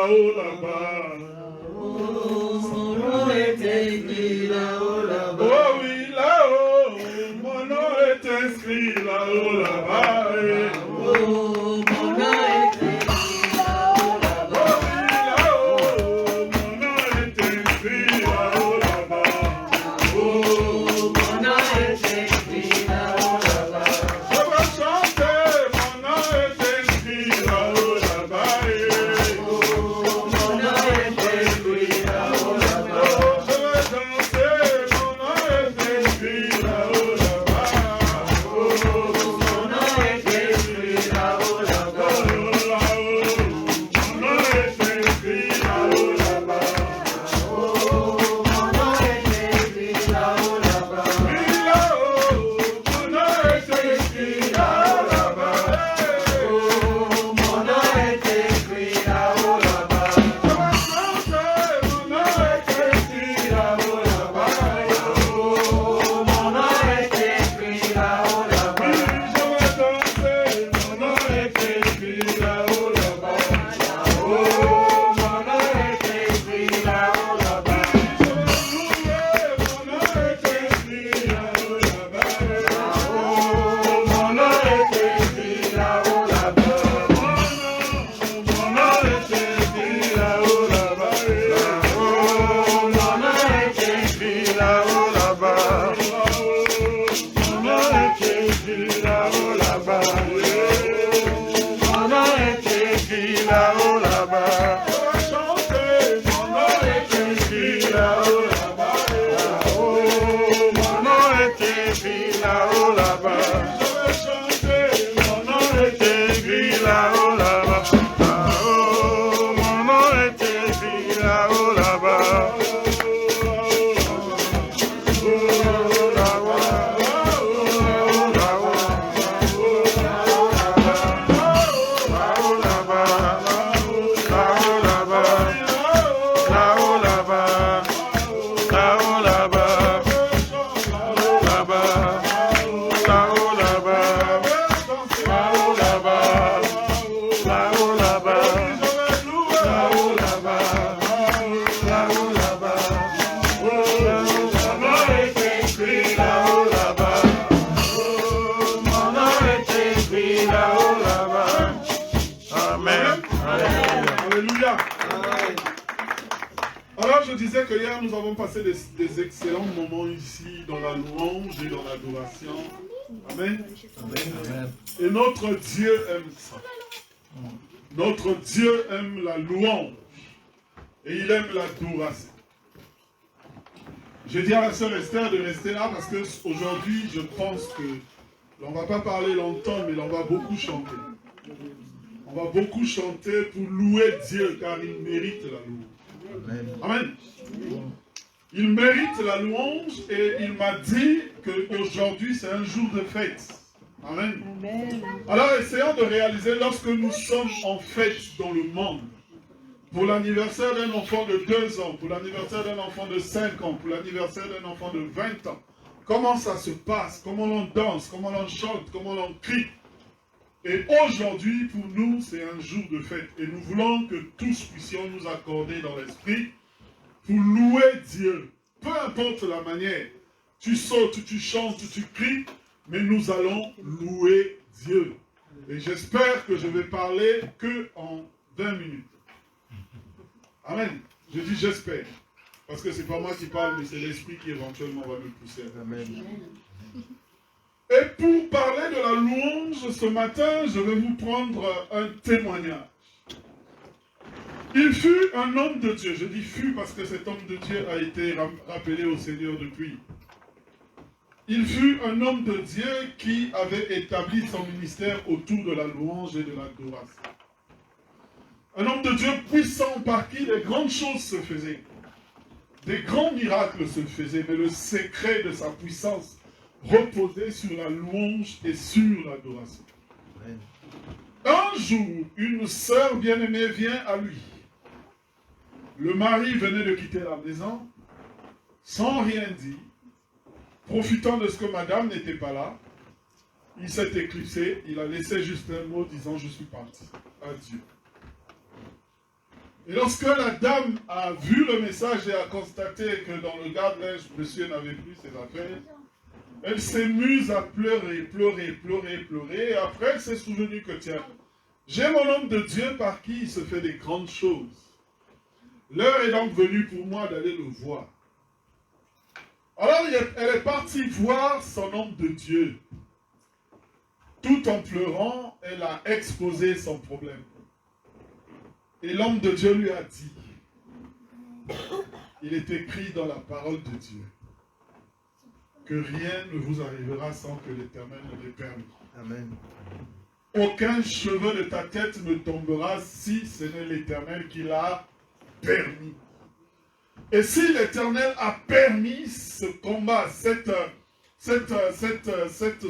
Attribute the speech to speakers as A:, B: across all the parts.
A: là-haut, là-bas.
B: Mon nom est écrit là-haut, là-bas.
A: Oh oui, là-haut, mon nom est inscrit là-haut, là-bas.
B: Mon nom est écrit là-haut, là-bas.
A: Oh oui, là-haut, mon nom est inscrit là-haut, là-bas.
B: Mon nom est écrit là-haut, là-bas.
A: Je vais chanter, mon nom est inscrit là-haut, là-bas.
B: Mon nom est écrit là-haut, là-bas.
A: Oh, je vais danser, mon nom est inscrit là-haut, là-bas.
B: Mon nom est écrit là-haut, là-bas.
A: Oh, là-haut, mon nom est inscrit là-haut, là-bas.
B: Mon nom est écrit là-haut, là-bas.
A: Oui, là-haut, mon nom est inscrit là-haut, là-bas.
B: Mon nom est écrit là-haut, là-bas.
A: Je vais chanter, mon nom est inscrit là-haut, là-bas.
B: Mon nom est écrit là-haut, là-bas.
A: Oui, je vais danser, mon nom est inscrit là-haut, là-bas.
B: Mon nom est écrit là-haut, là-bas.
A: Je vais louer, mon nom est inscrit là-haut, là-bas.
B: Mon nom est écrit là-haut, là-bas.
A: Mon nom est inscrit là-haut, là-bas.
B: Mon nom est écrit là-haut, là-bas.
A: Mon nom est inscrit là-haut, là-bas.
B: Mon nom est écrit là-haut, là-bas.
A: Je vais chanter, mon nom est inscrit là-haut, là-bas.
B: Mon nom est écrit là-haut, là-bas.
A: Je vais chanter, mon nom est
B: Écrit là-haut, là-bas. Mon nom est écrit là-haut, là-bas.
A: Alléluia. Alors je disais que hier nous avons passé des excellents moments ici dans la louange et dans l'adoration. Amen. Et notre Dieu aime ça. Notre Dieu aime la louange et il aime l'adoration. Je dis à la sœur Esther de rester là parce qu'aujourd'hui je pense que on ne va pas parler longtemps mais on va beaucoup chanter. On va beaucoup chanter pour louer Dieu car il mérite la louange. Amen. Il mérite la louange et il m'a dit qu'aujourd'hui c'est un jour de fête. Amen. Alors essayons de réaliser lorsque nous sommes en fête dans le monde, pour l'anniversaire d'un enfant de 2 ans, pour l'anniversaire d'un enfant de 5 ans, pour l'anniversaire d'un enfant de 20 ans, comment ça se passe, comment l'on danse, comment l'on chante, comment l'on crie. Et aujourd'hui, pour nous, c'est un jour de fête. Et nous voulons que tous puissions nous accorder dans l'esprit pour louer Dieu. Peu importe la manière. Tu sautes, tu chantes, tu cries, mais nous allons louer Dieu. Et j'espère que je vais parler que en 20 minutes. Amen. Je dis j'espère. Parce que ce n'est pas moi qui parle, mais c'est l'esprit qui éventuellement va me pousser. Amen. Et pour parler de la louange, ce matin, je vais vous prendre un témoignage. Il fut un homme de Dieu. Je dis fut parce que cet homme de Dieu a été rappelé au Seigneur depuis. Il fut un homme de Dieu qui avait établi son ministère autour de la louange et de l'adoration. Un homme de Dieu puissant par qui les grandes choses se faisaient. Des grands miracles se faisaient, mais le secret de sa puissance reposait sur la louange et sur l'adoration. Un jour, une sœur bien-aimée vient à lui. Le mari venait de quitter la maison, sans rien dire, profitant de ce que madame n'était pas là. Il s'est éclipsé, il a laissé juste un mot disant « Je suis parti, adieu ». Et lorsque la dame a vu le message et a constaté que dans le garde-linge, monsieur n'avait plus ses affaires, elle s'est mise à pleurer, pleurer, pleurer, pleurer. Et après, elle s'est souvenue que, tiens, j'ai mon homme de Dieu par qui il se fait des grandes choses. L'heure est donc venue pour moi d'aller le voir. Alors, elle est partie voir son homme de Dieu. Tout en pleurant, elle a exposé son problème. Et l'homme de Dieu lui a dit, il est écrit dans la parole de Dieu, que rien ne vous arrivera sans que l'Éternel ne l'ait permis.
C: Amen.
A: Aucun cheveu de ta tête ne tombera si ce n'est l'Éternel qui l'a permis. Et si l'Éternel a permis ce combat, cette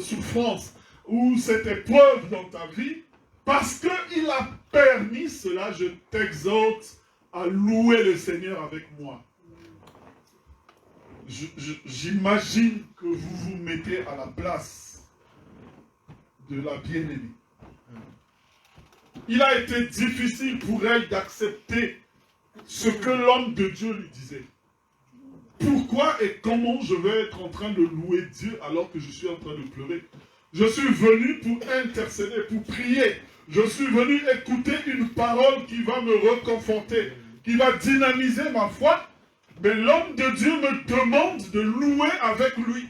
A: souffrance ou cette épreuve dans ta vie, parce qu'il a permis cela, je t'exhorte à louer le Seigneur avec moi. J'imagine que vous vous mettez à la place de la bien-aimée. Il a été difficile pour elle d'accepter ce que l'homme de Dieu lui disait. Pourquoi et comment je vais être en train de louer Dieu alors que je suis en train de pleurer? Je suis venu pour intercéder, pour prier. Je suis venu écouter une parole qui va me reconforter, qui va dynamiser ma foi. Mais l'homme de Dieu me demande de louer avec lui.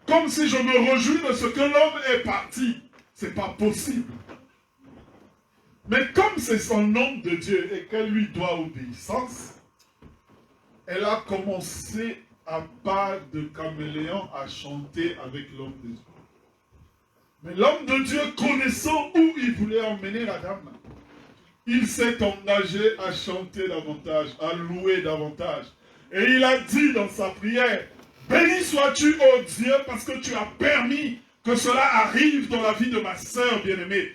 A: Comme si je me réjouis de ce que l'homme est parti. Ce n'est pas possible. Mais comme c'est son homme de Dieu et qu'elle lui doit obéissance, elle a commencé à pas de caméléon à chanter avec l'homme de Dieu. Mais l'homme de Dieu, connaissant où il voulait emmener la dame, il s'est engagé à chanter davantage, à louer davantage. Et il a dit dans sa prière, béni sois-tu, ô Dieu, parce que tu as permis que cela arrive dans la vie de ma sœur bien-aimée.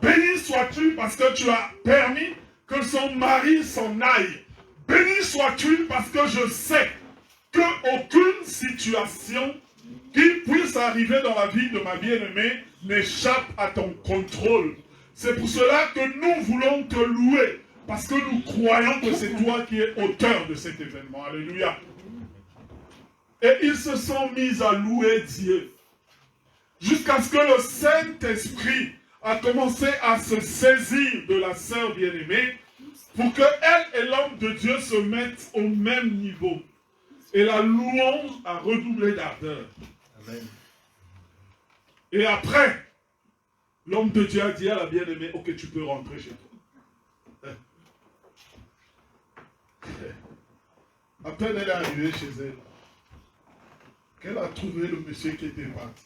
A: Béni sois-tu parce que tu as permis que son mari s'en aille. Béni sois-tu parce que je sais qu'aucune situation qui puisse arriver dans la vie de ma bien-aimée n'échappe à ton contrôle. C'est pour cela que nous voulons te louer, parce que nous croyons que c'est toi qui es auteur de cet événement. Alléluia. Et ils se sont mis à louer Dieu, jusqu'à ce que le Saint-Esprit a commencé à se saisir de la sœur bien-aimée, pour qu'elle et l'homme de Dieu se mettent au même niveau. Et la louange a redoublé d'ardeur.
C: Amen.
A: Et après, l'homme de Dieu a dit à la bien-aimée, ok, tu peux rentrer chez toi. À peine elle est arrivée chez elle, qu'elle a trouvé le monsieur qui était parti,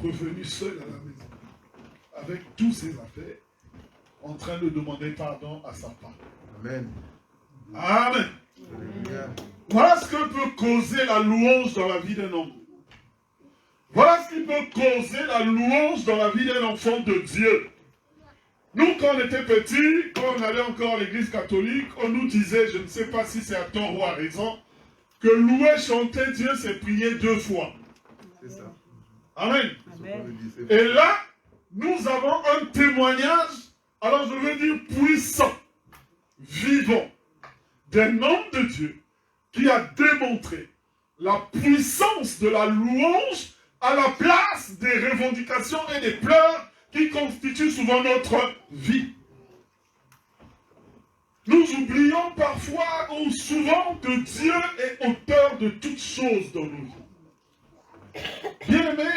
A: revenu seul à la maison, avec tous ses affaires, en train de demander pardon à sa femme.
C: Amen.
A: Amen.
C: Alléluia.
A: Voilà ce que peut causer la louange dans la vie d'un homme. Voilà ce qui peut causer la louange dans la vie d'un enfant de Dieu. Nous, quand on était petits, quand on allait encore à l'église catholique, on nous disait, je ne sais pas si c'est à tort ou à raison, que louer, chanter Dieu, c'est prier 2 fois.
C: C'est ça.
A: Amen.
C: Amen.
A: Et là, nous avons un témoignage, alors je veux dire puissant, vivant, d'un homme de Dieu qui a démontré la puissance de la louange à la place des revendications et des pleurs qui constituent souvent notre vie. Nous oublions parfois ou souvent que Dieu est auteur de toutes choses dans nos vies. Bien aimé,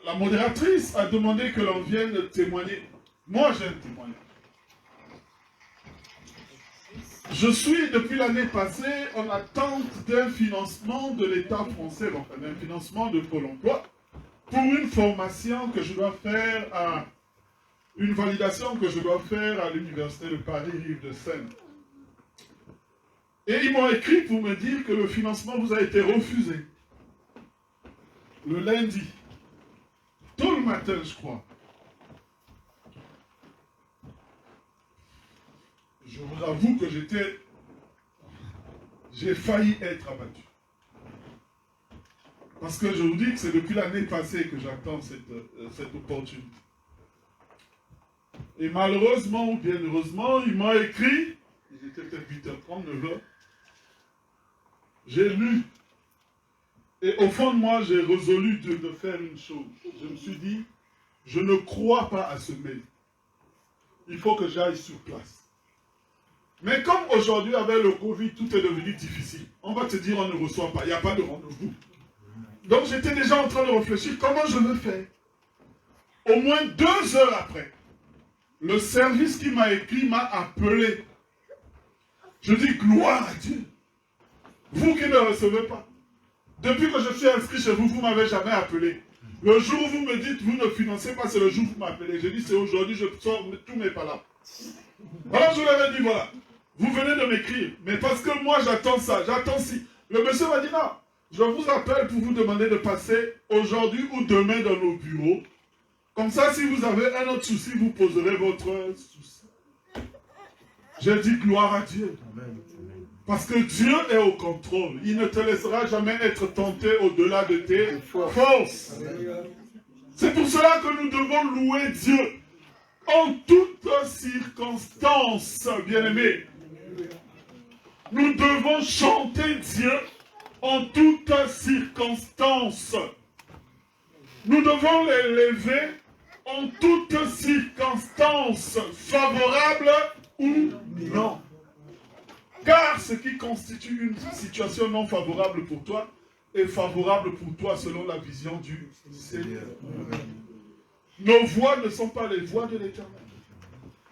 A: la modératrice a demandé que l'on vienne témoigner. Moi, j'ai un témoignage. Je suis, depuis l'année passée, en attente d'un financement de l'État français, donc d'un financement de Pôle emploi, pour une formation que je dois faire à... une validation que je dois faire à l'Université de Paris, Rive-de-Seine. Et ils m'ont écrit pour me dire que le financement vous a été refusé. Le lundi. Tôt le matin, je crois. Je vous avoue que j'ai failli être abattu. Parce que je vous dis que c'est depuis l'année passée que j'attends cette opportunité. Et malheureusement ou bien heureusement, il m'a écrit, il était peut-être 8h30, 9h, j'ai lu. Et au fond de moi, j'ai résolu de faire une chose. Je me suis dit, je ne crois pas à ce mail. Il faut que j'aille sur place. Mais comme aujourd'hui, avec le Covid, tout est devenu difficile, on va te dire on ne reçoit pas, il n'y a pas de rendez-vous. Donc j'étais déjà en train de réfléchir comment je veux faire. Au moins 2 heures après, le service qui m'a écrit m'a appelé. Je dis gloire à Dieu. Vous qui ne recevez pas. Depuis que je suis inscrit chez vous, vous ne m'avez jamais appelé. Le jour où vous me dites vous ne financez pas, c'est le jour où vous m'appelez. Je dis c'est aujourd'hui, je sors tous mes palabres. Alors je lui avais dit voilà, vous venez de m'écrire, mais parce que moi j'attends ça, j'attends ci. Le monsieur m'a dit non, je vous appelle pour vous demander de passer aujourd'hui ou demain dans nos bureaux. Comme ça, si vous avez un autre souci, vous poserez votre souci. J'ai dit gloire à Dieu. Parce que Dieu est au contrôle. Il ne te laissera jamais être tenté au-delà de tes forces. C'est pour cela que nous devons louer Dieu en toutes circonstances, bien-aimés. Nous devons chanter Dieu en toutes circonstances. Nous devons l'élever en toutes circonstances, favorables ou non. Car ce qui constitue une situation non favorable pour toi est favorable pour toi selon la vision du Seigneur. Nos voix ne sont pas les voix de l'Éternel.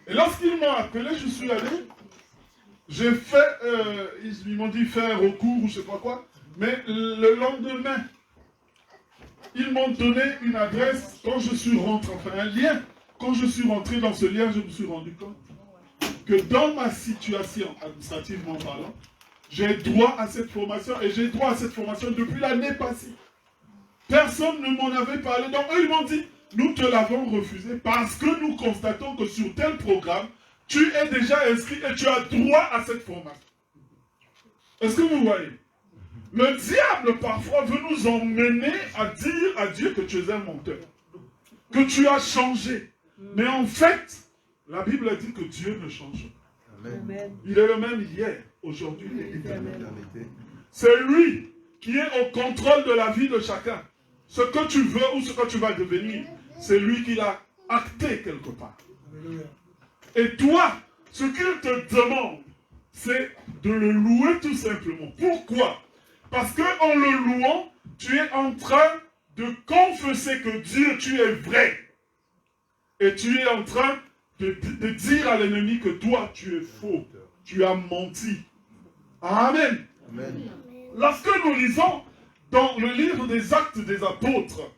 A: Et lorsqu'ils m'ont appelé, je suis allé. J'ai fait, ils m'ont dit faire un recours ou je ne sais pas quoi. Mais le lendemain, ils m'ont donné une adresse. Quand je suis rentré, enfin un lien. Quand je suis rentré dans ce lien, je me suis rendu compte que dans ma situation, administrativement parlant, j'ai droit à cette formation et j'ai droit à cette formation depuis l'année passée. Personne ne m'en avait parlé. Donc eux, ils m'ont dit, nous te l'avons refusé parce que nous constatons que sur tel programme, tu es déjà inscrit et tu as droit à cette formation. Est-ce que vous voyez? Le diable parfois veut nous emmener à dire à Dieu que tu es un menteur, que tu as changé. Mais en fait, la Bible a dit que Dieu ne change pas. Amen. Il est le même hier, aujourd'hui et éternellement. C'est lui qui est au contrôle de la vie de chacun. Ce que tu veux ou ce que tu vas devenir, c'est lui qui l'a acté quelque part. Et toi, ce qu'il te demande, c'est de le louer tout simplement. Pourquoi? Parce qu'en le louant, tu es en train de confesser que Dieu, tu es vrai. Et tu es en train de dire à l'ennemi que toi, tu es faux. Tu as menti. Amen. Amen. Lorsque nous lisons dans le livre des Actes des Apôtres,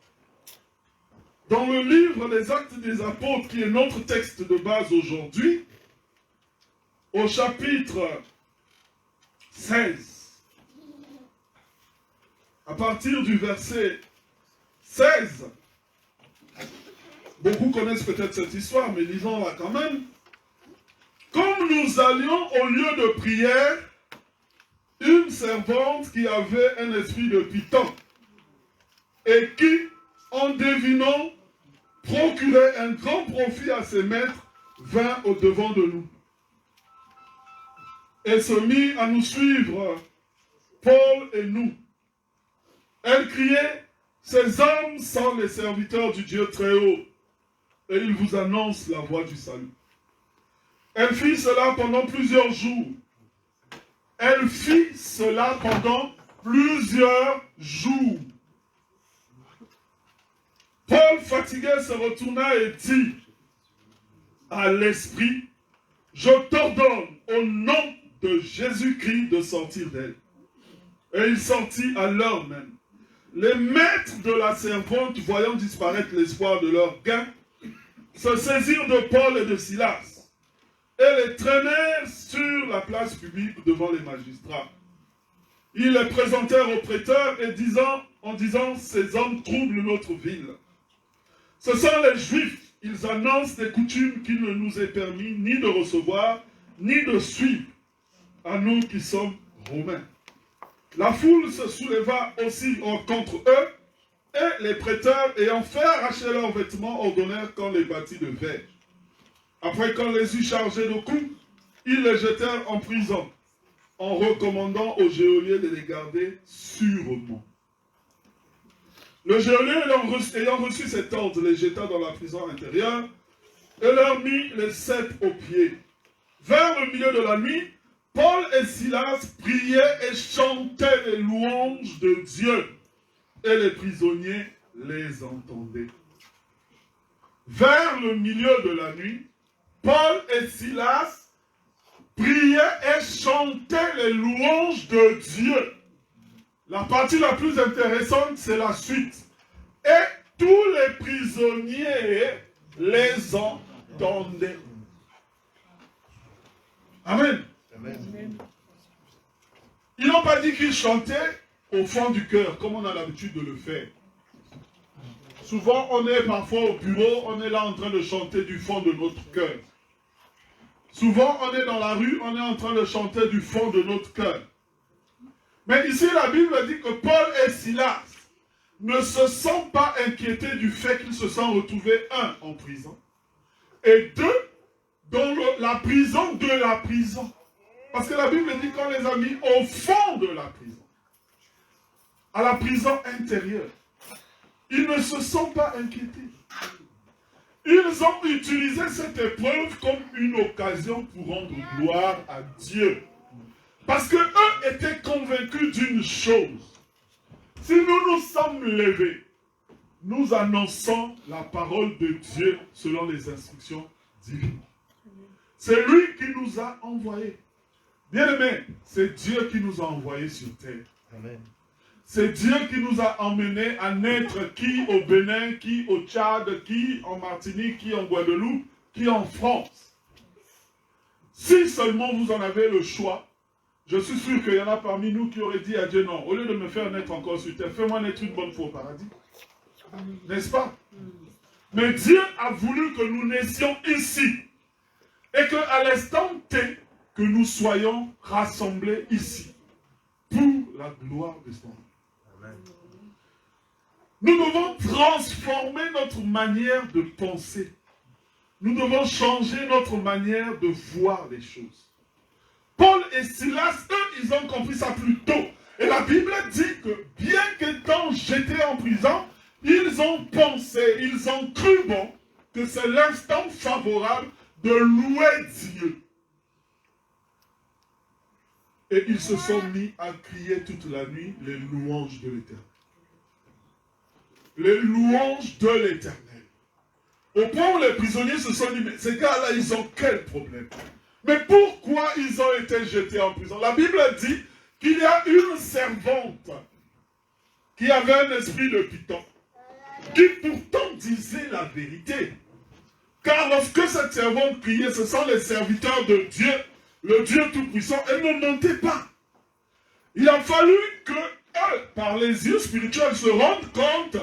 A: dans le livre des Actes des Apôtres, qui est notre texte de base aujourd'hui, au chapitre 16, à partir du verset 16, beaucoup connaissent peut-être cette histoire, mais lisons-la quand même. Comme nous allions au lieu de prière, une servante qui avait un esprit de python et qui, en devinant, procurait un grand profit à ses maîtres, vint au-devant de nous et se mit à nous suivre, Paul et nous. Elle criait, « Ces hommes sont les serviteurs du Dieu très haut, et ils vous annoncent la voie du salut. » Elle fit cela pendant plusieurs jours. Elle fit cela pendant plusieurs jours. Paul, fatigué, se retourna et dit à l'esprit, « Je t'ordonne au nom de Jésus-Christ de sortir d'elle. » Et il sortit à l'heure même. Les maîtres de la servante, voyant disparaître l'espoir de leur gain, se saisirent de Paul et de Silas et les traînèrent sur la place publique devant les magistrats. Ils les présentèrent au prêteur et en disant, ces hommes troublent notre ville. Ce sont les Juifs, ils annoncent des coutumes qu'il ne nous est permis ni de recevoir, ni de suivre, à nous qui sommes Romains. La foule se souleva aussi contre eux, et les prêteurs, ayant fait arracher leurs vêtements, ordonnèrent qu'on les bâtît de verge. Après qu'on les eut chargés de coups, ils les jetèrent en prison, en recommandant au geôlier de les garder sûrement. Le geôlier ayant reçu cet ordre, les jeta dans la prison intérieure et leur mit les ceps aux pieds. Vers le milieu de la nuit, Paul et Silas priaient et chantaient les louanges de Dieu, et les prisonniers les entendaient. Vers le milieu de la nuit, Paul et Silas priaient et chantaient les louanges de Dieu. La partie la plus intéressante, c'est la suite. Et tous les prisonniers les entendaient. Amen.
C: Amen.
A: Ils n'ont pas dit qu'ils chantaient au fond du cœur, comme on a l'habitude de le faire. Souvent, on est parfois au bureau, on est là en train de chanter du fond de notre cœur. Souvent, on est dans la rue, on est en train de chanter du fond de notre cœur. Mais ici, la Bible dit que Paul et Silas ne se sont pas inquiétés du fait qu'ils se sont retrouvés, un, en prison, et deux, dans la prison de la prison. Parce que la Bible dit qu'on les a mis au fond de la prison, à la prison intérieure. Ils ne se sont pas inquiétés. Ils ont utilisé cette épreuve comme une occasion pour rendre gloire à Dieu. Parce qu'eux étaient convaincus d'une chose. Si nous nous sommes levés, nous annonçons la parole de Dieu selon les instructions divines. C'est lui qui nous a envoyés. Bien-aimés, c'est Dieu qui nous a envoyés sur terre.
C: Amen.
A: C'est Dieu qui nous a emmenés à naître, qui au Bénin, qui au Tchad, qui en Martinique, qui en Guadeloupe, qui en France. Si seulement vous en avez le choix, je suis sûr qu'il y en a parmi nous qui auraient dit à Dieu non, au lieu de me faire naître encore sur terre, fais-moi naître une bonne fois au paradis. N'est-ce pas? Mais Dieu a voulu que nous naissions ici. Et qu'à l'instant T, que nous soyons rassemblés ici. Pour la gloire de son nom. Nous devons transformer notre manière de penser. Nous devons changer notre manière de voir les choses. Paul et Silas, eux, ils ont compris ça plus tôt. Et la Bible dit que bien qu'étant jetés en prison, ils ont pensé, ils ont cru bon que c'est l'instant favorable de louer Dieu. Et ils se sont mis à crier toute la nuit les louanges de l'Éternel. Les louanges de l'Éternel. Au point où les prisonniers se sont dit, mais ces gars-là, ils ont quel problème? Mais pourquoi ils ont été jetés en prison? La Bible dit qu'il y a une servante qui avait un esprit de python, qui pourtant disait la vérité. Car lorsque cette servante criait, ce sont les serviteurs de Dieu, le Dieu Tout-Puissant, elle ne mentait pas. Il a fallu que eux, par les yeux spirituels, se rendent compte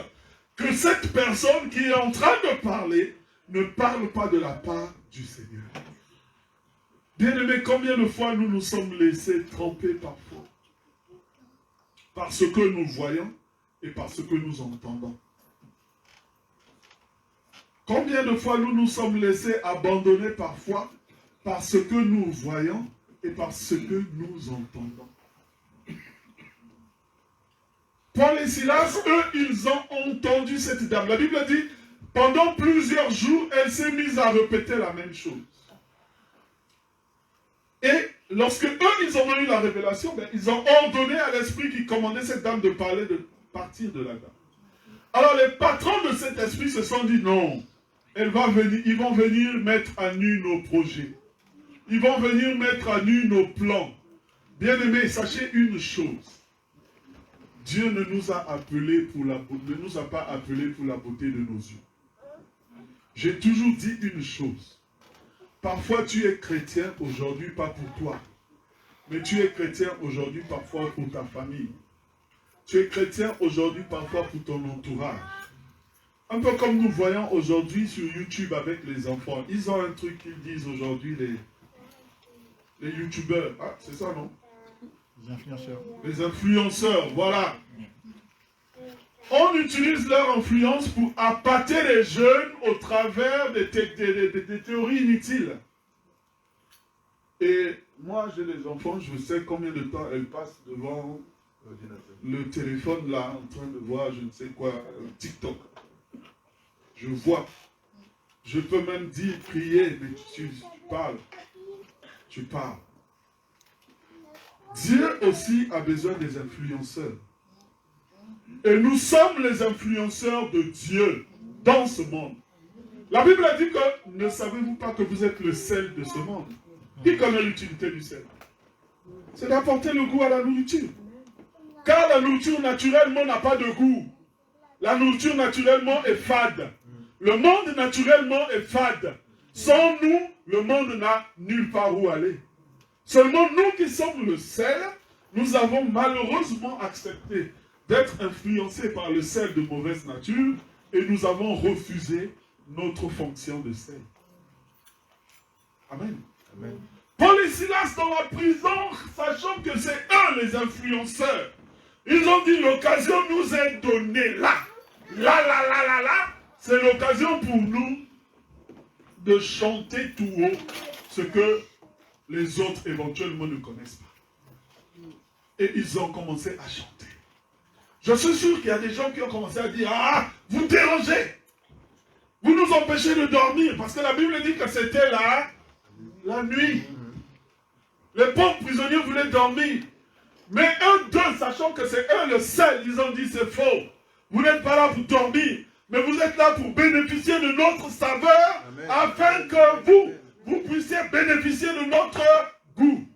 A: que cette personne qui est en train de parler ne parle pas de la part du Seigneur. Bien-aimés, combien de fois nous nous sommes laissés tromper parfois par ce que nous voyons et par ce que nous entendons. Combien de fois nous nous sommes laissés abandonner parfois par ce que nous voyons et par ce que nous entendons. Paul et Silas, eux, ils ont entendu cette dame. La Bible dit, pendant plusieurs jours, elle s'est mise à répéter la même chose. Et lorsque eux, ils ont eu la révélation, ils ont ordonné à l'esprit qui commandait cette dame de parler, de partir de la dame. Alors les patrons de cet esprit se sont dit, non, elle va venir, ils vont venir mettre à nu nos projets. Ils vont venir mettre à nu nos plans. Bien-aimés, sachez une chose. Dieu ne nous a appelés pour la beauté, ne nous a pas appelés pour la beauté de nos yeux. J'ai toujours dit une chose. Parfois tu es chrétien aujourd'hui, pas pour toi. Mais tu es chrétien aujourd'hui parfois pour ta famille. Tu es chrétien aujourd'hui parfois pour ton entourage. Un peu comme nous voyons aujourd'hui sur YouTube avec les enfants. Ils ont un truc qu'ils disent aujourd'hui, les youtubeurs. Ah, c'est ça, non?
D: Les influenceurs.
A: Les influenceurs, voilà. on utilise leur influence pour appâter les jeunes au travers des théories inutiles. Et moi, j'ai des enfants, je sais combien de temps elles passent devant le téléphone là, en train de voir, je ne sais quoi, TikTok. Je vois. Je peux même dire prier, mais tu parles. Tu parles. Dieu aussi a besoin des influenceurs. Et nous sommes les influenceurs de Dieu dans ce monde. La Bible a dit que ne savez-vous pas que vous êtes le sel de ce monde? Qui connaît l'utilité du sel? C'est d'apporter le goût à la nourriture. Car la nourriture naturellement n'a pas de goût. La nourriture naturellement est fade. Le monde naturellement est fade. Sans nous, le monde n'a nulle part où aller. Seulement nous qui sommes le sel, nous avons malheureusement accepté d'être influencés par le sel de mauvaise nature et nous avons refusé notre fonction de sel. Amen. Amen. Paul et Silas dans la prison, sachant que c'est eux les influenceurs, ils ont dit l'occasion nous est donnée là. Là. C'est l'occasion pour nous de chanter tout haut ce que les autres éventuellement ne connaissent pas. Et ils ont commencé à chanter. Je suis sûr qu'il y a des gens qui ont commencé à dire, ah, vous dérangez. Vous nous empêchez de dormir. Parce que la Bible dit que c'était la nuit. Les pauvres prisonniers voulaient dormir. Mais eux deux, sachant que c'est eux le sel, ils ont dit c'est faux. Vous n'êtes pas là pour dormir. Mais vous êtes là pour bénéficier de notre saveur. Amen. Afin que vous puissiez bénéficier de notre goût.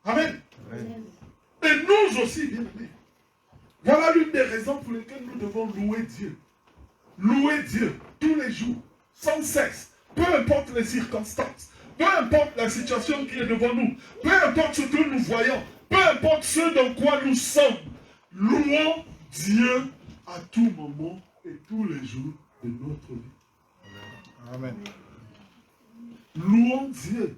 A: Amen. Amen. Et nous aussi, bien aimés. Voilà l'une des raisons pour lesquelles nous devons louer Dieu. Louer Dieu tous les jours, sans cesse, peu importe les circonstances, peu importe la situation qui est devant nous, peu importe ce que nous voyons, peu importe ce dans quoi nous sommes. Louons Dieu à tout moment et tous les jours de notre vie.
C: Amen.
A: Louons Dieu.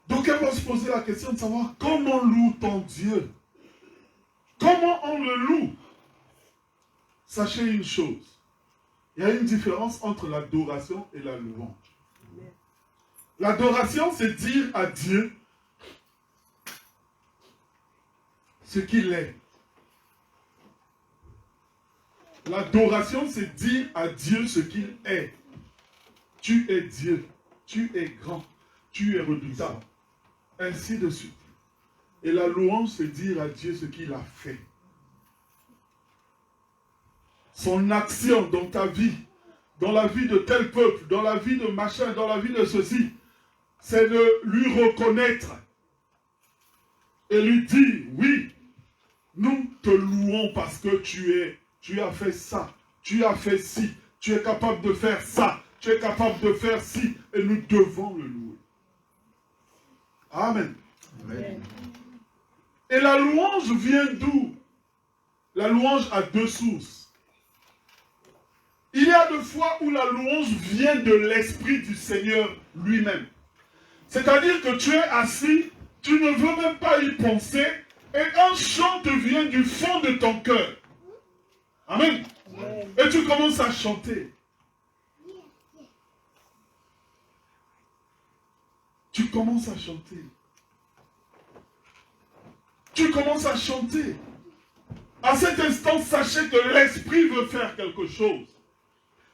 A: Donc elle va se poser la question de savoir comment loue-t-on Dieu? Comment on le loue? Sachez une chose. Il y a une différence entre l'adoration et la louange. L'adoration, c'est dire à Dieu ce qu'il est. L'adoration, c'est dire à Dieu ce qu'il est. Tu es Dieu, tu es grand, tu es redoutable. Ainsi de suite. Et la louange, c'est dire à Dieu ce qu'il a fait. Son action dans ta vie, dans la vie de tel peuple, dans la vie de machin, dans la vie de ceci, c'est de lui reconnaître et lui dire, oui, nous te louons parce que tu as fait ça, tu as fait ci, tu es capable de faire ça, tu es capable de faire ci, et nous devons le louer. Amen. Amen. Et la louange vient d'où? La louange a deux sources. Il y a des fois où la louange vient de l'Esprit du Seigneur lui-même. C'est-à-dire que tu es assis, tu ne veux même pas y penser, et un chant te vient du fond de ton cœur. Amen. Et tu commences à chanter. Tu commences à chanter. Tu commences à chanter. À cet instant, sachez que l'Esprit veut faire quelque chose.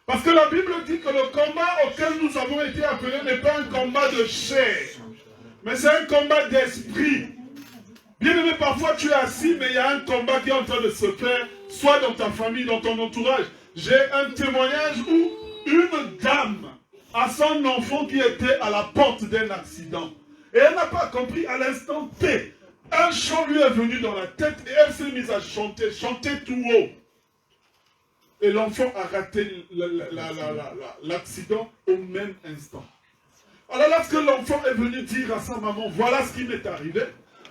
A: Parce que la Bible dit que le combat auquel nous avons été appelés n'est pas un combat de chair, mais c'est un combat d'esprit. Bien aimé, parfois tu es assis, mais il y a un combat qui est en train de se faire, soit dans ta famille, dans ton entourage. J'ai un témoignage où une dame a son enfant qui était à la porte d'un accident. Et elle n'a pas compris à l'instant T. Un chant lui est venu dans la tête et elle s'est mise à chanter tout haut. Et l'enfant a raté l'accident au même instant. Alors lorsque l'enfant est venu dire à sa maman, voilà ce qui m'est arrivé,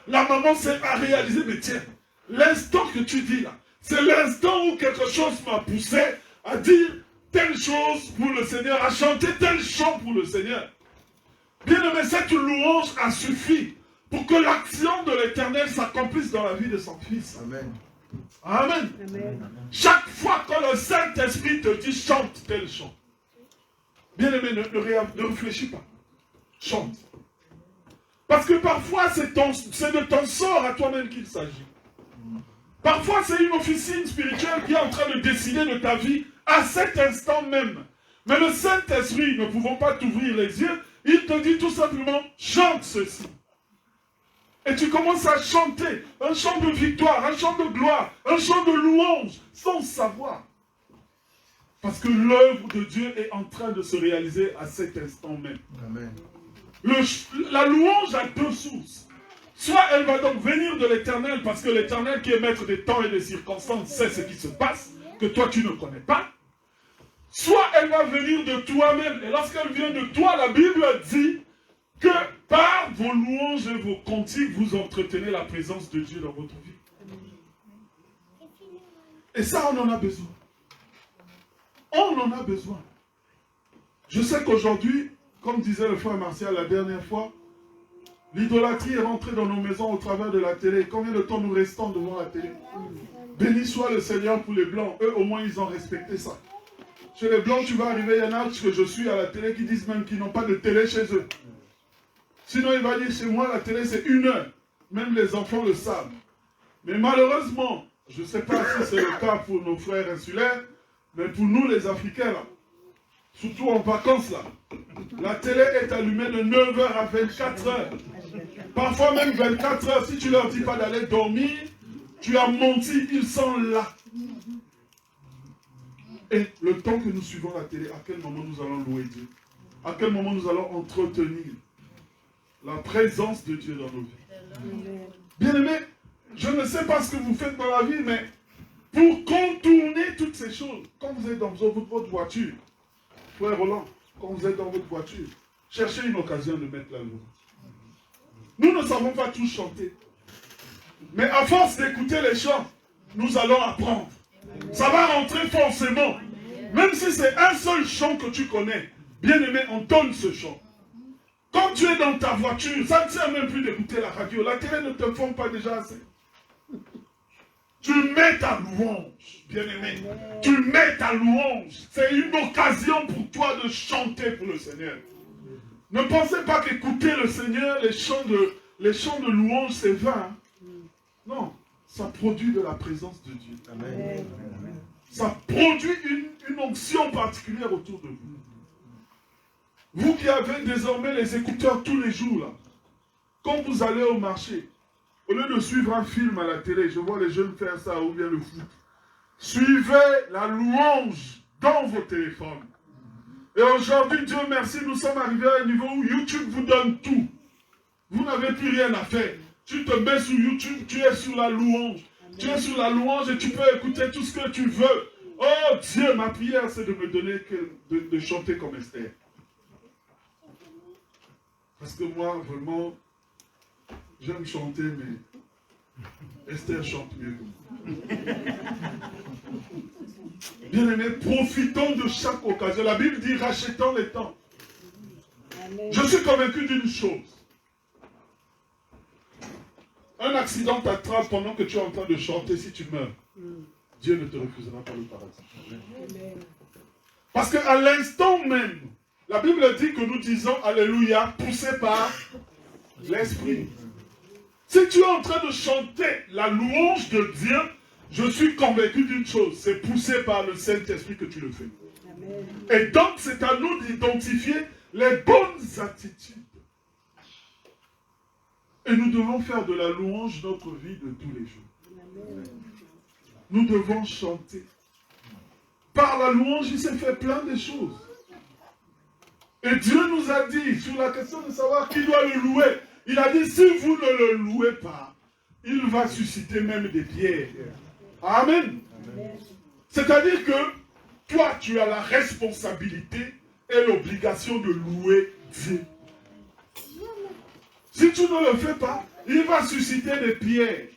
A: la maman s'est réalisé, mais tiens, l'instant que tu dis là, c'est l'instant où quelque chose m'a poussé à dire telle chose pour le Seigneur, à chanter tel chant pour le Seigneur. Bien aimé, cette louange a suffi pour que l'action de l'Éternel s'accomplisse dans la vie de son fils.
C: Amen.
A: Amen.
D: Amen.
A: Chaque fois que le Saint-Esprit te dit chante tel chant, bien-aimé, ne réfléchis pas. Chante. Parce que parfois, c'est de ton sort à toi-même qu'il s'agit. Parfois, c'est une officine spirituelle qui est en train de décider de ta vie à cet instant même. Mais le Saint-Esprit, ne pouvant pas t'ouvrir les yeux, il te dit tout simplement, chante ceci. Et tu commences à chanter un chant de victoire, un chant de gloire, un chant de louange, sans savoir. Parce que l'œuvre de Dieu est en train de se réaliser à cet instant même.
C: Amen.
A: La louange a deux sources. Soit elle va donc venir de l'Éternel, parce que l'Éternel qui est maître des temps et des circonstances sait ce qui se passe, que toi tu ne connais pas. Soit elle va venir de toi-même. Et lorsqu'elle vient de toi, la Bible dit que par vos louanges et vos cantiques, vous entretenez la présence de Dieu dans votre vie. Et ça, on en a besoin. On en a besoin. Je sais qu'aujourd'hui, comme disait le frère Martial la dernière fois, l'idolâtrie est rentrée dans nos maisons au travers de la télé. Combien de temps nous restons devant la télé? Béni soit le Seigneur pour les Blancs. Eux, au moins, ils ont respecté ça. Chez les Blancs, tu vas arriver, il y en a que je suis à la télé qui disent même qu'ils n'ont pas de télé chez eux. Sinon, il va dire, chez moi, la télé, c'est 1 heure. Même les enfants le savent. Mais malheureusement, je ne sais pas si c'est le cas pour nos frères insulaires, mais pour nous, les Africains, là, surtout en vacances, là, la télé est allumée de 9h à 24h. Parfois même 24h, si tu leur dis pas d'aller dormir, tu as menti, ils sont là. Et le temps que nous suivons la télé, à quel moment nous allons louer Dieu? À quel moment nous allons entretenir la présence de Dieu dans nos vies? Bien-aimés, je ne sais pas ce que vous faites dans la vie, mais pour contourner toutes ces choses, quand vous êtes dans votre voiture, frère Roland, quand vous êtes dans votre voiture, cherchez une occasion de mettre la louange. Nous ne savons pas tous chanter. Mais à force d'écouter les chants, nous allons apprendre. Ça va rentrer forcément. Même si c'est un seul chant que tu connais, bien-aimé, entonne ce chant. Quand tu es dans ta voiture, ça ne sert même plus d'écouter la radio. La télé ne te forme pas déjà assez. Tu mets ta louange, bien-aimé. Tu mets ta louange. C'est une occasion pour toi de chanter pour le Seigneur. Ne pensez pas qu'écouter le Seigneur, les chants de louange, c'est vain. Non, ça produit de la présence de Dieu.
C: Amen.
A: Ça produit une onction particulière autour de vous. Vous qui avez désormais les écouteurs tous les jours, là, quand vous allez au marché, au lieu de suivre un film à la télé, je vois les jeunes faire ça, ou bien le foot, suivez la louange dans vos téléphones. Et aujourd'hui, Dieu merci, nous sommes arrivés à un niveau où YouTube vous donne tout. Vous n'avez plus rien à faire. Tu te mets sur YouTube, tu es sur la louange. Amen. Tu es sur la louange et tu peux écouter tout ce que tu veux. Oh Dieu, ma prière, c'est de me donner de chanter comme Esther. Parce que moi, vraiment, j'aime chanter, mais Esther chante mieux que moi. Bien-aimés, profitons de chaque occasion. La Bible dit, rachetons les temps. Amen. Je suis convaincu d'une chose. Un accident t'attrape pendant que tu es en train de chanter, si tu meurs. Dieu ne te refusera pas le paradis. Parce qu'à l'instant même, la Bible dit que nous disons Alléluia, poussé par l'Esprit. Si tu es en train de chanter la louange de Dieu, je suis convaincu d'une chose, c'est poussé par le Saint-Esprit que tu le fais. Amen. Et donc c'est à nous d'identifier les bonnes attitudes. Et nous devons faire de la louange notre vie de tous les jours. Amen. Nous devons chanter. Par la louange, il s'est fait plein de choses. Et Dieu nous a dit, sur la question de savoir qui doit le louer, il a dit, si vous ne le louez pas, il va susciter même des pierres. Amen. Amen. C'est-à-dire que toi, tu as la responsabilité et l'obligation de louer Dieu. Si tu ne le fais pas, il va susciter des pierres.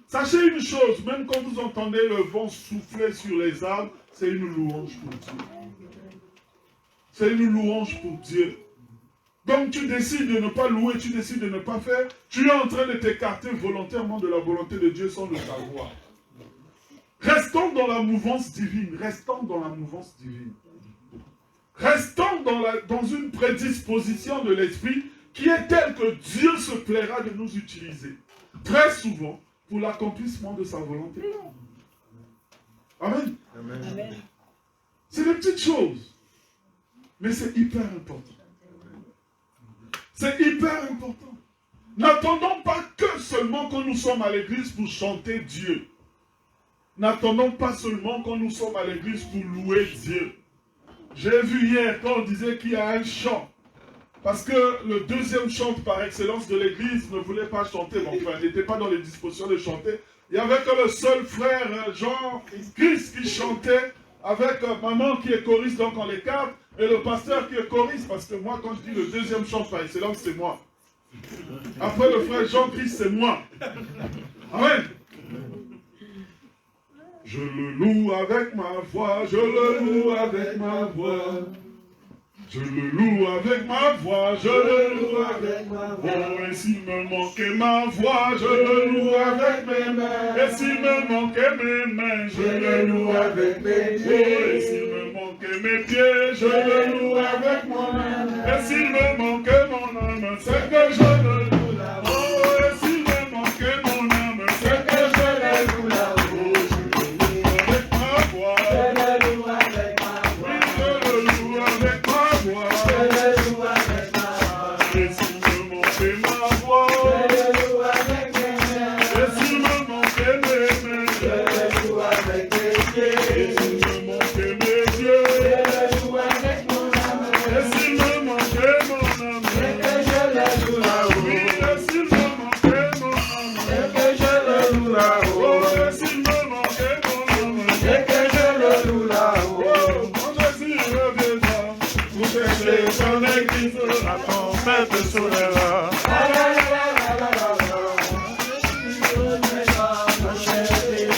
A: Sachez une chose, même quand vous entendez le vent souffler sur les arbres, c'est une louange pour Dieu. C'est une louange pour Dieu. Donc tu décides de ne pas louer, tu décides de ne pas faire, tu es en train de t'écarter volontairement de la volonté de Dieu sans le savoir. Restons dans la mouvance divine. Restons dans la mouvance divine. Restons dans une prédisposition de l'esprit qui est telle que Dieu se plaira de nous utiliser. Très souvent, pour l'accomplissement de sa volonté. Amen.
C: Amen.
A: C'est des petites choses. Mais c'est hyper important. C'est hyper important. N'attendons pas que seulement quand nous sommes à l'église pour chanter Dieu. N'attendons pas seulement quand nous sommes à l'église pour louer Dieu. J'ai vu hier quand on disait qu'il y a un chant. Parce que le deuxième chant par excellence de l'église ne voulait pas chanter. Bon, enfin, il n'était pas dans les dispositions de chanter. Il n'y avait que le seul frère Jean-Christ qui chantait avec maman qui est choriste, donc on les quatre, et le pasteur qui est choriste. Parce que moi, quand je dis le deuxième chant par excellence, c'est moi. Après le frère Jean-Christ, c'est moi. Amen. Je le loue avec ma voix, je le loue avec ma voix. Je le loue avec ma voix, je le loue avec ma voix. Oh, et s'il me manquait ma voix, je le loue avec mes mains. Et s'il me manquait mes mains, je le loue avec mes pieds. Oh, et s'il me manquait mes pieds, je le loue avec mon âme. Et s'il me manquait mon âme, c'est que je le loue là. Oh, et s'il me manquait mon âme, c'est que je le loue là.
B: La tempête soulèvera.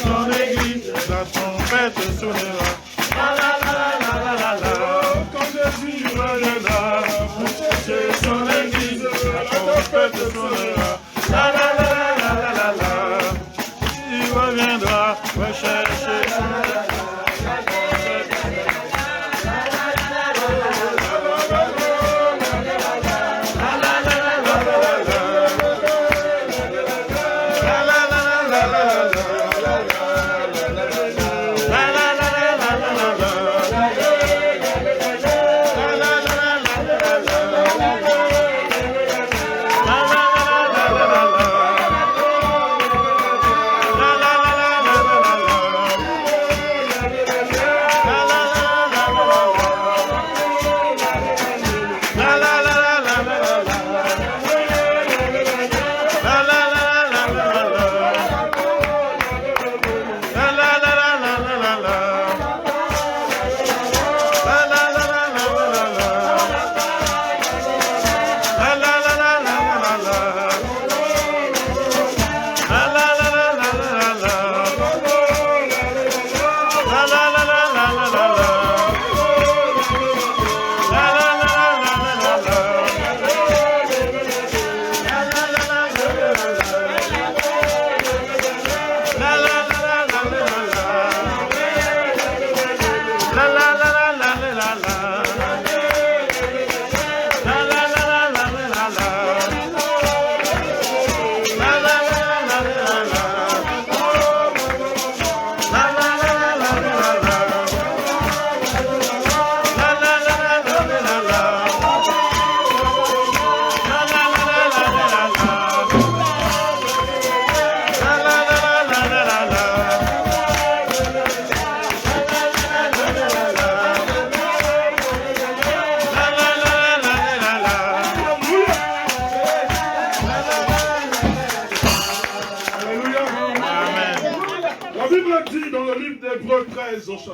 B: Son église, la tempête soulèvera. Quand Jésus reviendra, pour chercher son église, la tempête soulèvera. Il reviendra, rechercher son église.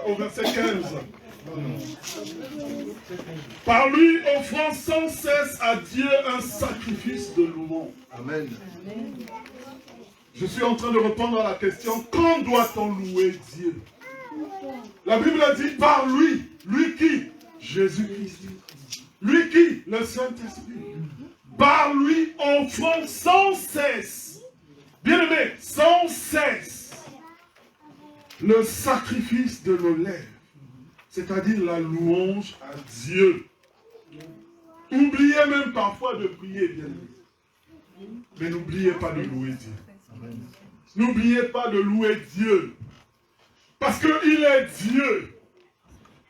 B: Au verset 15. Par lui, offrant sans cesse à Dieu un sacrifice de louange.
C: Amen.
A: Je suis en train de répondre à la question, quand doit-on louer Dieu? La Bible a dit par lui. Lui qui? Jésus-Christ. Lui qui? Le Saint-Esprit. Par lui, offrant sans cesse. Bien aimé, sans cesse. le sacrifice de nos lèvres, c'est-à-dire la louange à Dieu. Oubliez même parfois de prier, bien aimé. Mais n'oubliez pas de louer Dieu. N'oubliez pas de louer Dieu. Parce qu'il est Dieu.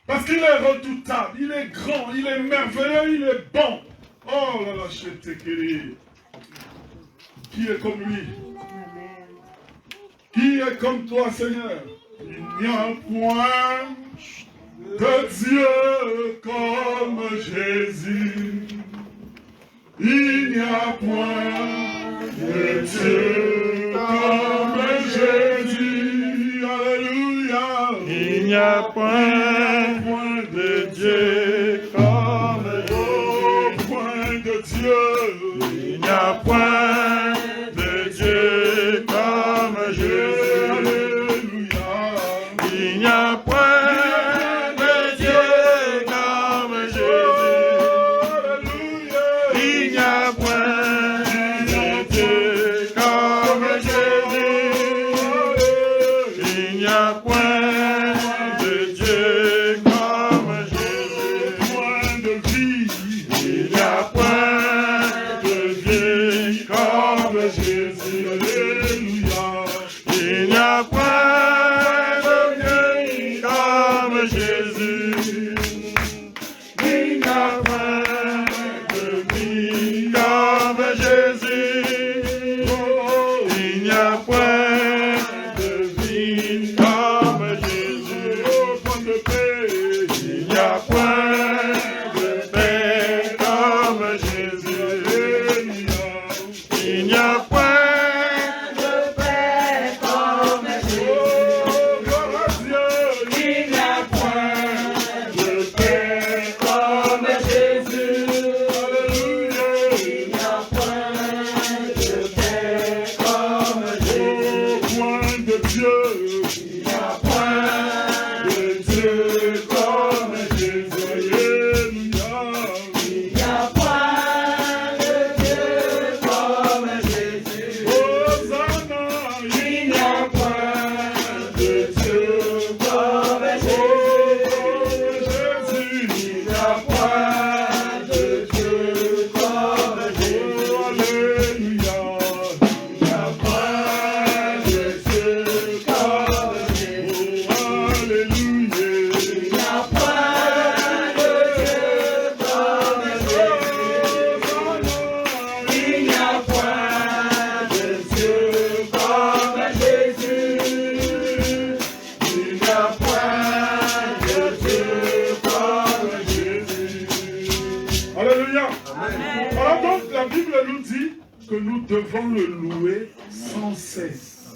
A: Parce qu'il est redoutable, il est grand, il est merveilleux, il est bon. Oh là là, je t'ai créé. Qui est comme lui? Qui est comme toi, Seigneur? Il n'y a point de Dieu comme Jésus. Il n'y a point de Dieu comme Jésus. Alléluia.
B: Il n'y a point de Dieu comme Jésus.
A: Point de Dieu.
B: Il n'y a point de Dieu comme Jésus.
A: Alléluia.
B: Il n'y a point de Dieu comme Jésus.
A: Alléluia.
B: Il n'y a point de Dieu comme Jésus. Il n'y a point de Dieu comme Jésus.
A: Point de vie.
B: Il n'y a point de Dieu comme Jésus.
A: Alléluia.
B: Il n'y a point de Dieu comme Jésus. Il n'y a point de Dieu comme Jésus. Il n'y a point de vie comme Jésus.
A: Point de paix.
B: Il n'y a point de paix comme Jésus. Il n'y a point de paix comme Jésus.
A: Oh, gloire à Dieu.
B: Il n'y a point de paix comme Jésus.
A: Alléluia.
B: Il n'y a point de paix comme Jésus.
A: Point de Dieu.
B: Il n'y a point de Dieu comme Jésus.
A: Alléluia.
B: Il n'y a point de Dieu comme Jésus.
A: Hosanna.
B: Il n'y a point de Dieu comme Jésus. Il n'y a point de Dieu comme Jésus.
A: Alléluia.
B: Il n'y a point de Dieu comme Jésus.
A: Alléluia.
B: Il n'y a point de Dieu comme Jésus. Il n'y a point de Dieu comme Jésus. Il n'y a point de Dieu comme Jésus.
A: Alléluia. Alors donc la Bible nous dit que nous devons le louer sans cesse.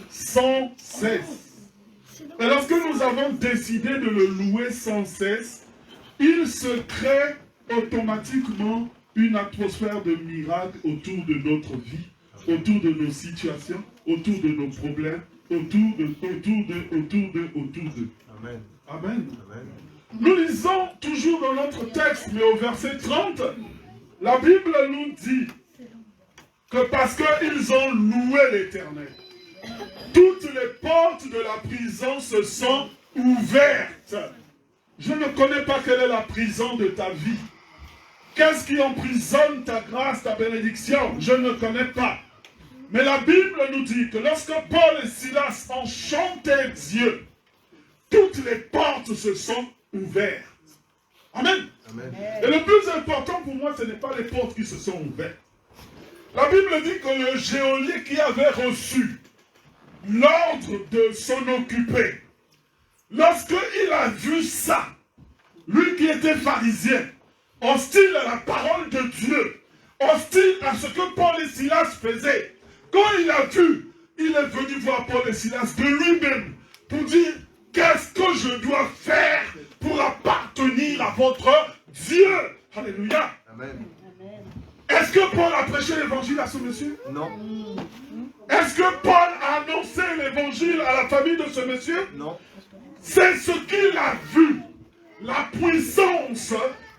A: Sans cesse. Et lorsque nous avons décidé de le louer sans cesse, il se crée automatiquement une atmosphère de miracle autour de notre vie, autour de nos situations, autour de nos problèmes, autour de.
C: Amen.
A: Amen.
C: Amen.
A: Nous lisons toujours dans notre texte, mais au verset 30, la Bible nous dit que parce qu'ils ont loué l'Éternel, toutes les portes de la prison se sont ouvertes. Je ne connais pas quelle est la prison de ta vie. Qu'est-ce qui emprisonne ta grâce, ta bénédiction? Je ne connais pas. Mais la Bible nous dit que lorsque Paul et Silas ont chanté Dieu, toutes les portes se sont ouvertes. Amen.
C: Amen.
A: Et le plus important pour moi, ce n'est pas les portes qui se sont ouvertes. La Bible dit que le geôlier qui avait reçu l'ordre de s'en occuper, lorsqu'il a vu ça, lui qui était pharisien, hostile à la parole de Dieu, hostile à ce que Paul et Silas faisaient, quand il a vu, il est venu voir Paul et Silas de lui-même pour dire: qu'est-ce que je dois faire pour appartenir à votre Dieu? Alléluia.
C: Amen.
A: Est-ce que Paul a prêché l'évangile à ce monsieur?
C: Non.
A: Est-ce que Paul a annoncé l'évangile à la famille de ce monsieur?
C: Non.
A: C'est ce qu'il a vu. La puissance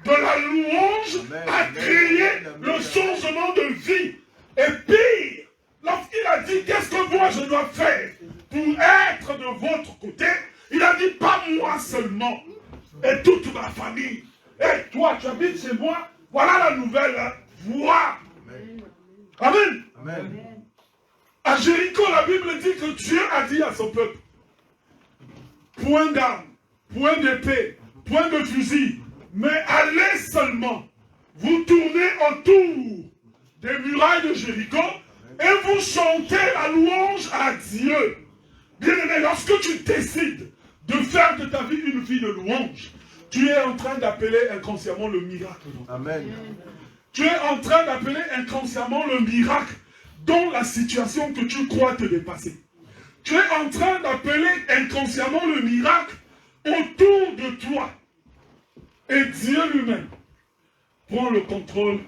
A: de la louange a créé le changement de vie. Et pire, lorsqu'il a dit: qu'est-ce que moi je dois faire pour être de votre moi seulement et toute ma famille. Et toi, tu habites chez moi, voilà la nouvelle voie. Amen.
C: Amen.
A: À Jéricho, la Bible dit que Dieu a dit à son peuple, point d'armes, point d'épée, point de fusil, mais allez seulement, vous tournez autour des murailles de Jéricho et vous chantez la louange à Dieu. Bien-aimé, lorsque tu décides de faire de ta vie une vie de louange, tu es en train d'appeler inconsciemment le miracle.
C: Amen.
A: Tu es en train d'appeler inconsciemment le miracle dans la situation que tu crois te dépasser. Tu es en train d'appeler inconsciemment le miracle autour de toi. Et Dieu lui-même prend le contrôle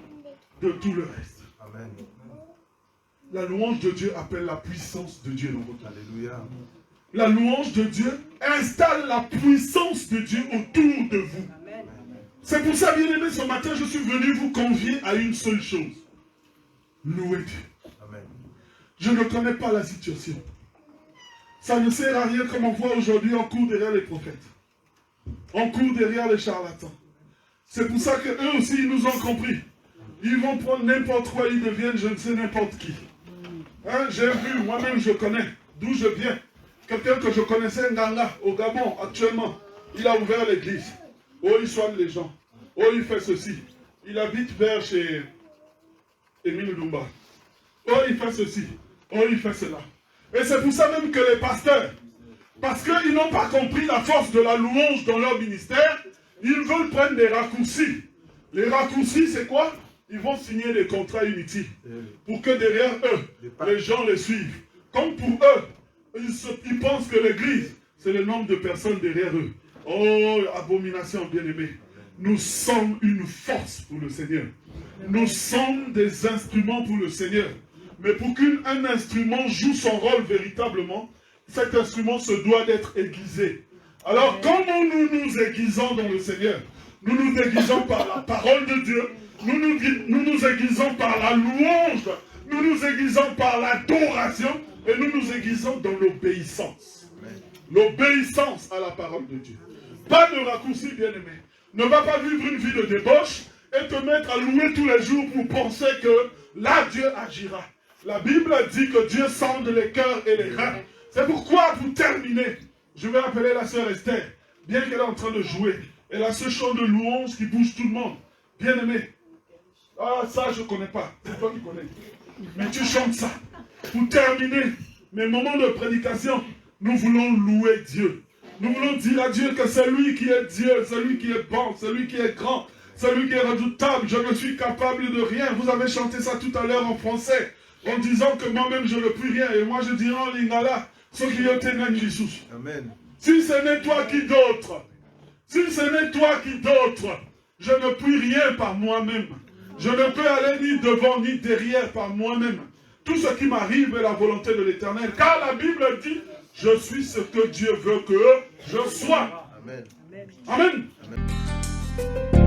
A: de tout le reste.
C: Amen.
A: La louange de Dieu appelle la puissance de Dieu dans votre vie.
C: Alléluia.
A: La louange de Dieu installe la puissance de Dieu autour de vous. C'est pour ça, bien-aimés, ce matin, je suis venu vous convier à une seule chose. Louer Dieu.
C: Amen.
A: Je ne connais pas la situation. Ça ne sert à rien comme on voit aujourd'hui, on court derrière les prophètes. On court derrière les charlatans. C'est pour ça qu'eux aussi, ils nous ont compris. Ils vont prendre n'importe quoi, ils deviennent je ne sais n'importe qui. Hein, j'ai vu, moi-même je connais d'où je viens. Quelqu'un que je connaissais, Nganga, au Gabon, actuellement. Il a ouvert l'église. Oh, il soigne les gens. Oh, il fait ceci. Il habite vers chez Émile Dumba. Oh, il fait ceci. Oh, il fait cela. Et c'est pour ça même que les pasteurs, parce qu'ils n'ont pas compris la force de la louange dans leur ministère, ils veulent prendre des raccourcis. Les raccourcis, c'est quoi? Ils vont signer des contrats inutiles pour que derrière eux, les gens les suivent. Comme pour eux, ils pensent que l'église, c'est le nombre de personnes derrière eux. Oh, abomination bien-aimée. Nous sommes une force pour le Seigneur. Nous sommes des instruments pour le Seigneur. Mais pour qu'un instrument joue son rôle véritablement, cet instrument se doit d'être aiguisé. Alors, comment nous nous aiguisons dans le Seigneur? Nous nous aiguisons par la parole de Dieu. Nous nous aiguisons par la louange. Nous nous aiguisons par l'adoration. Et nous nous aiguisons dans l'obéissance. L'obéissance à la parole de Dieu. Pas de raccourci, bien-aimé. Ne va pas vivre une vie de débauche et te mettre à louer tous les jours pour penser que là, Dieu agira. La Bible dit que Dieu sonde les cœurs et les reins. C'est pourquoi, pour terminer, je vais appeler la sœur Esther, bien qu'elle est en train de jouer. Elle a ce chant de louange qui bouge tout le monde. Bien-aimé. Ah, ça, je ne connais pas. C'est toi qui connais. Mais tu chantes ça. Pour terminer mes moments de prédication, nous voulons louer Dieu. Nous voulons dire à Dieu que c'est lui qui est Dieu, c'est lui qui est bon, c'est lui qui est grand, c'est lui qui est redoutable. Je ne suis capable de rien. Vous avez chanté ça tout à l'heure en français, en disant que moi-même je ne puis rien. Et moi je dirais en lingala, ce qui est Jesus.
C: Amen.
A: Si ce n'est toi qui d'autre, si ce n'est toi qui d'autre, je ne puis rien par moi-même. Je ne peux aller ni devant ni derrière par moi-même. Tout ce qui m'arrive est la volonté de l'Éternel. Car la Bible dit, je suis ce que Dieu veut que je sois.
C: Amen.
A: Amen.
C: Amen.